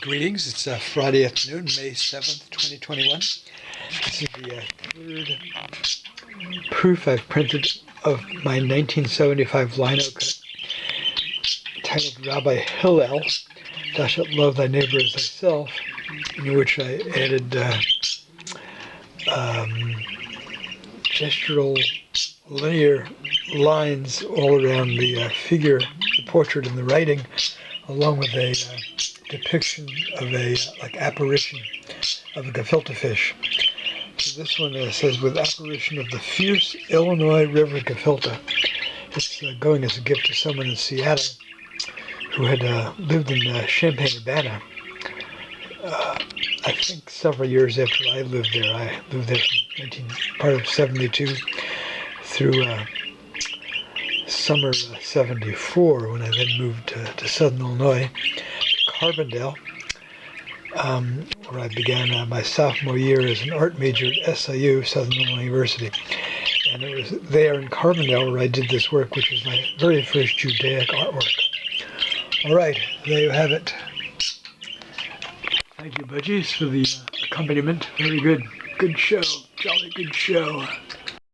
Greetings. It's Friday afternoon, May 7th, 2021. This is the third proof I've printed of my 1975 lino cut titled Rabbi Hillel, Thou shalt love thy neighbor as thyself, in which I added gestural linear lines all around the figure, the portrait, and the writing, along with a depiction of a apparition of a gefilte fish. So this one says, with apparition of the fierce Illinois River gefilte. It's going as a gift to someone in Seattle who had lived in Champaign-Urbana. I think several years after I lived there. I lived there from part of 72 through summer 74, when I then moved to Southern Illinois, to Carbondale, where I began my sophomore year as an art major at SIU, Southern Illinois University. And it was there in Carbondale where I did this work, which was my very first Judaic artwork. All right, there you have it. Thank you, budgies, for the accompaniment. Very good. Good show. Jolly good show.